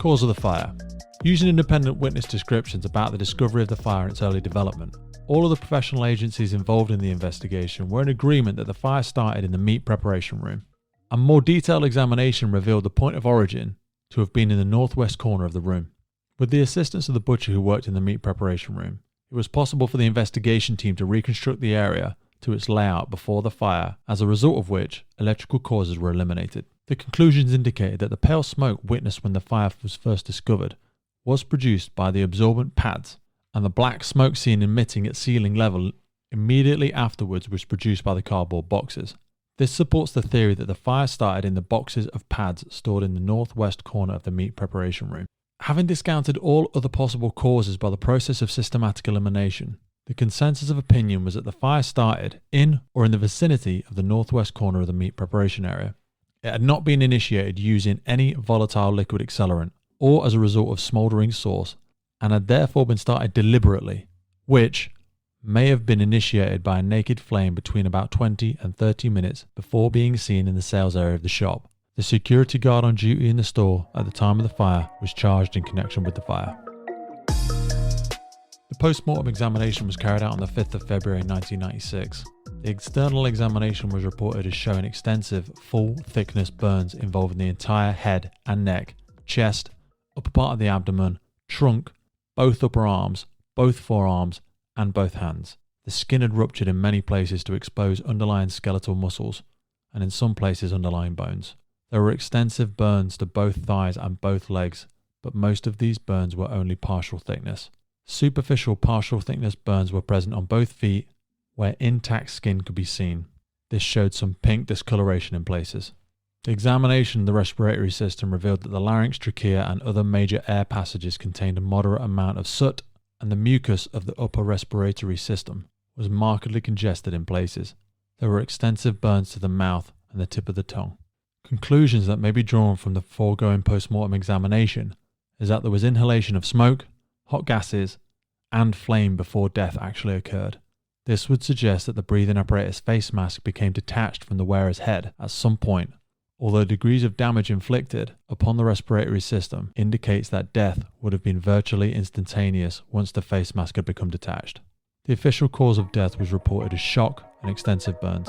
Cause of the fire. Using independent witness descriptions about the discovery of the fire and its early development, all of the professional agencies involved in the investigation were in agreement that the fire started in the meat preparation room. A more detailed examination revealed the point of origin to have been in the northwest corner of the room, With the assistance of the butcher who worked in the meat preparation room, it was possible for the investigation team to reconstruct the area to its layout before the fire, as a result of which electrical causes were eliminated. The conclusions indicated that the pale smoke witnessed when the fire was first discovered was produced by the absorbent pads, and the black smoke seen emitting at ceiling level immediately afterwards was produced by the cardboard boxes. This supports the theory that the fire started in the boxes of pads stored in the northwest corner of the meat preparation room. Having discounted all other possible causes by the process of systematic elimination, the consensus of opinion was that the fire started in or in the vicinity of the northwest corner of the meat preparation area. It had not been initiated using any volatile liquid accelerant or as a result of smouldering source, and had therefore been started deliberately, which may have been initiated by a naked flame between about 20 and 30 minutes before being seen in the sales area of the shop. The security guard on duty in the store at the time of the fire was charged in connection with the fire. The post-mortem examination was carried out on the 5th of February 1996. The external examination was reported as showing extensive, full-thickness burns involving the entire head and neck, chest, upper part of the abdomen, trunk, both upper arms, both forearms, and both hands. The skin had ruptured in many places to expose underlying skeletal muscles, and in some places underlying bones. There were extensive burns to both thighs and both legs, but most of these burns were only partial thickness. Superficial partial thickness burns were present on both feet, where intact skin could be seen. This showed some pink discoloration in places. The examination of the respiratory system revealed that the larynx, trachea, and other major air passages contained a moderate amount of soot, and the mucus of the upper respiratory system was markedly congested in places. There were extensive burns to the mouth and the tip of the tongue. Conclusions that may be drawn from the foregoing post-mortem examination is that there was inhalation of smoke, hot gases, and flame before death actually occurred. This would suggest that the breathing apparatus face mask became detached from the wearer's head at some point, although degrees of damage inflicted upon the respiratory system indicates that death would have been virtually instantaneous once the face mask had become detached. The official cause of death was reported as shock and extensive burns.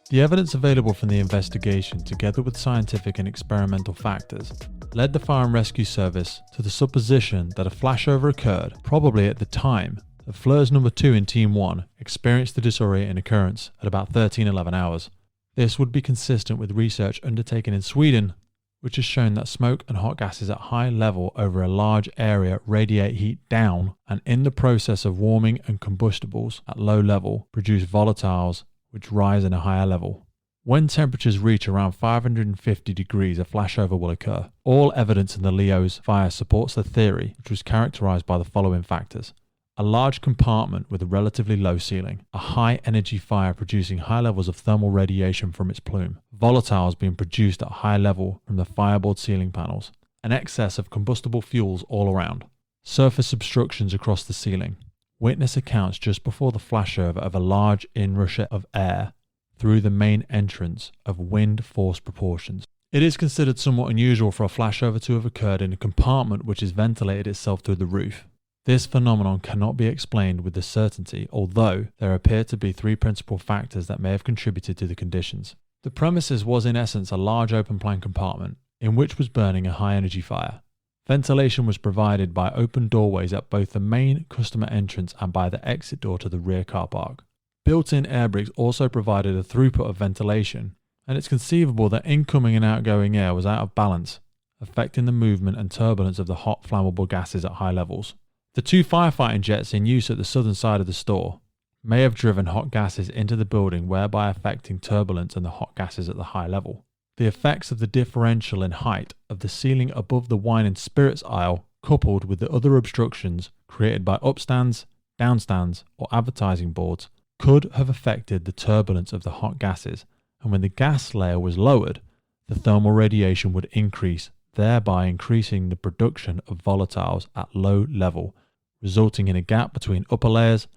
The evidence available from the investigation, together with scientific and experimental factors, led the Fire and Rescue Service to the supposition that a flashover occurred, probably at the time that Fleur's number 2 in Team 1 experienced the disorienting occurrence at about 13:11 hours. This would be consistent with research undertaken in Sweden, which has shown that smoke and hot gases at high level over a large area radiate heat down, and in the process of warming and combustibles at low level produce volatiles which rise in a higher level. When temperatures reach around 550 degrees, a flashover will occur. All evidence in the Leo's fire supports the theory, which was characterized by the following factors: a large compartment with a relatively low ceiling, a high energy fire producing high levels of thermal radiation from its plume, volatiles being produced at high level from the fireboard ceiling panels, an excess of combustible fuels all around, surface obstructions across the ceiling, witness accounts just before the flashover of a large inrush of air through the main entrance of wind force proportions. It is considered somewhat unusual for a flashover to have occurred in a compartment which has ventilated itself through the roof. This phenomenon cannot be explained with certainty, although there appear to be 3 principal factors that may have contributed to the conditions. The premises was in essence a large open plan compartment in which was burning a high energy fire. Ventilation was provided by open doorways at both the main customer entrance and by the exit door to the rear car park. Built-in air bricks also provided a throughput of ventilation, and it's conceivable that incoming and outgoing air was out of balance, affecting the movement and turbulence of the hot flammable gases at high levels. The 2 firefighting jets in use at the southern side of the store may have driven hot gases into the building, whereby affecting turbulence and the hot gases at the high level. The effects of the differential in height of the ceiling above the wine and spirits aisle, coupled with the other obstructions created by upstands, downstands, or advertising boards, could have affected the turbulence of the hot gases, and when the gas layer was lowered, the thermal radiation would increase, thereby increasing the production of volatiles at low level, resulting in a gap between upper layers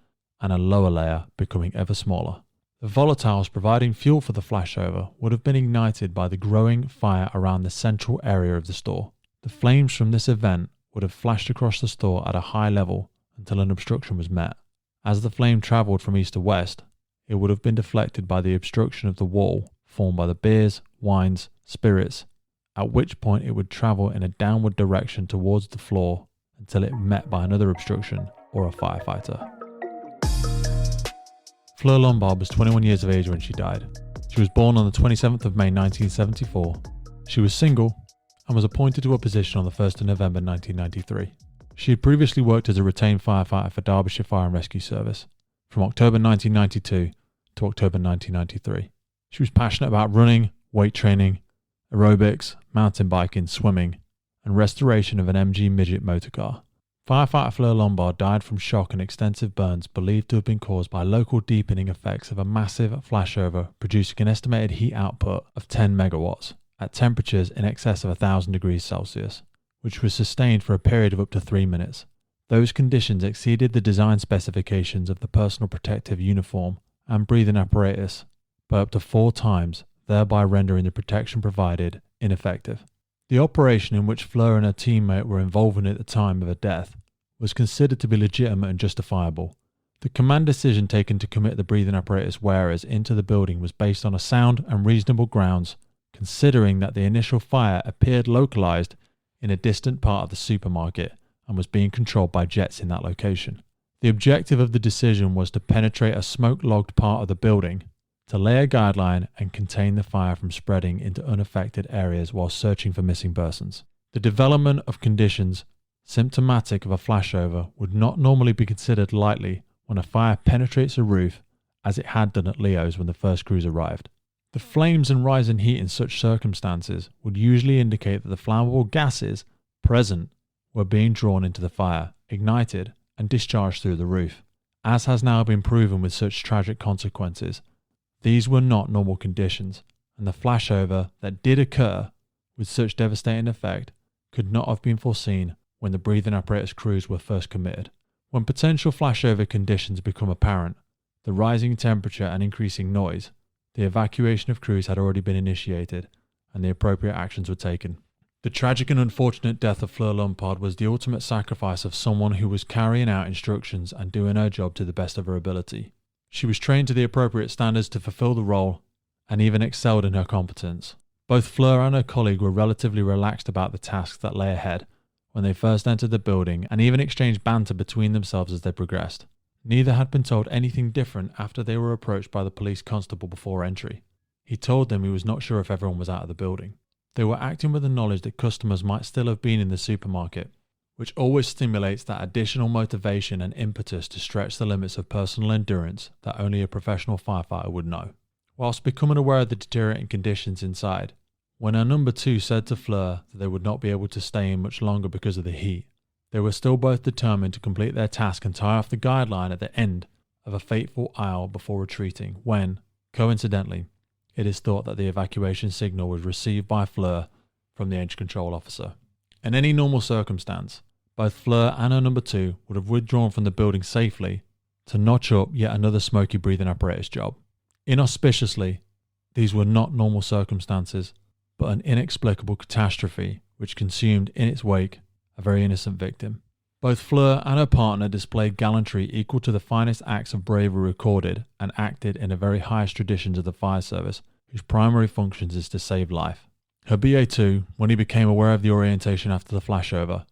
and a lower layer becoming ever smaller. The volatiles providing fuel for the flashover would have been ignited by the growing fire around the central area of the store. The flames from this event would have flashed across the store at a high level until an obstruction was met. As the flame travelled from east to west, it would have been deflected by the obstruction of the wall formed by the beers, wines, spirits, at which point it would travel in a downward direction towards the floor until it met by another obstruction or a firefighter. Fleur Lombard was 21 years of age when she died. She was born on the 27th of May 1974. She was single and was appointed to a position on the 1st of November 1993. She had previously worked as a retained firefighter for Derbyshire Fire and Rescue Service from October 1992 to October 1993. She was passionate about running, weight training, aerobics, mountain biking, swimming, and restoration of an MG midget motorcar. Firefighter Fleur Lombard died from shock and extensive burns believed to have been caused by local deepening effects of a massive flashover producing an estimated heat output of 10 megawatts at temperatures in excess of 1,000 degrees Celsius, which was sustained for a period of up to 3 minutes. Those conditions exceeded the design specifications of the personal protective uniform and breathing apparatus by up to 4 times, thereby rendering the protection provided ineffective. The operation in which Fleur and her teammate were involved in at the time of her death was considered to be legitimate and justifiable. The command decision taken to commit the breathing apparatus wearers into the building was based on a sound and reasonable grounds, considering that the initial fire appeared localized in a distant part of the supermarket and was being controlled by jets in that location. The objective of the decision was to penetrate a smoke-logged part of the building, to lay a guideline and contain the fire from spreading into unaffected areas while searching for missing persons. The development of conditions symptomatic of a flashover would not normally be considered lightly when a fire penetrates a roof, as it had done at Leo's when the first crews arrived. The flames and rising heat in such circumstances would usually indicate that the flammable gases present were being drawn into the fire, ignited, and discharged through the roof. As has now been proven with such tragic consequences, these were not normal conditions, and the flashover that did occur with such devastating effect could not have been foreseen when the breathing apparatus crews were first committed. When potential flashover conditions become apparent, the rising temperature and increasing noise, the evacuation of crews had already been initiated and the appropriate actions were taken. The tragic and unfortunate death of Fleur Lombard was the ultimate sacrifice of someone who was carrying out instructions and doing her job to the best of her ability. She was trained to the appropriate standards to fulfill the role and even excelled in her competence. Both Fleur and her colleague were relatively relaxed about the tasks that lay ahead when they first entered the building and even exchanged banter between themselves as they progressed. Neither had been told anything different after they were approached by the police constable before entry. He told them he was not sure if everyone was out of the building. They were acting with the knowledge that customers might still have been in the supermarket, which always stimulates that additional motivation and impetus to stretch the limits of personal endurance that only a professional firefighter would know. Whilst becoming aware of the deteriorating conditions inside, when our number 2 said to Fleur that they would not be able to stay in much longer because of the heat, they were still both determined to complete their task and tie off the guideline at the end of a fateful aisle before retreating when, coincidentally, it is thought that the evacuation signal was received by Fleur from the engine control officer. In any normal circumstance, both Fleur and her number 2 would have withdrawn from the building safely to notch up yet another smoky breathing apparatus job. Inauspiciously, these were not normal circumstances, but an inexplicable catastrophe which consumed in its wake a very innocent victim. Both Fleur and her partner displayed gallantry equal to the finest acts of bravery recorded and acted in the very highest traditions of the fire service, whose primary functions is to save life. Her BA2, when he became aware of the orientation after the flashover,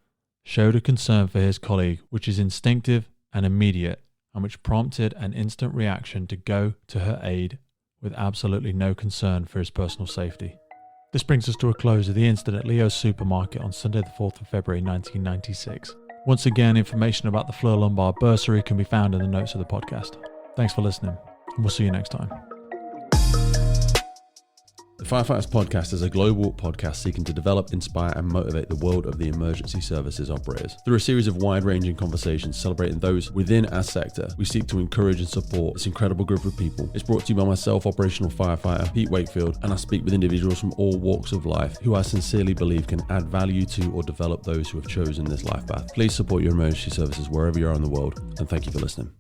showed a concern for his colleague which is instinctive and immediate, and which prompted an instant reaction to go to her aid with absolutely no concern for his personal safety. This brings us to a close of the incident at Leo's supermarket on Sunday the 4th of February 1996. Once again, information about the Fleur Lombard bursary can be found in the notes of the podcast. Thanks for listening, and we'll see you next time.
The Firefighters podcast is a global podcast seeking to develop, inspire and motivate the world of the emergency services operators. Through a series of wide-ranging conversations celebrating those within our sector, we seek to encourage and support this incredible group of people. It's brought to you by myself, operational firefighter Pete Wakefield, and I speak with individuals from all walks of life who I sincerely believe can add value to or develop those who have chosen this life path. Please support your emergency services wherever you are in the world, and thank you for listening.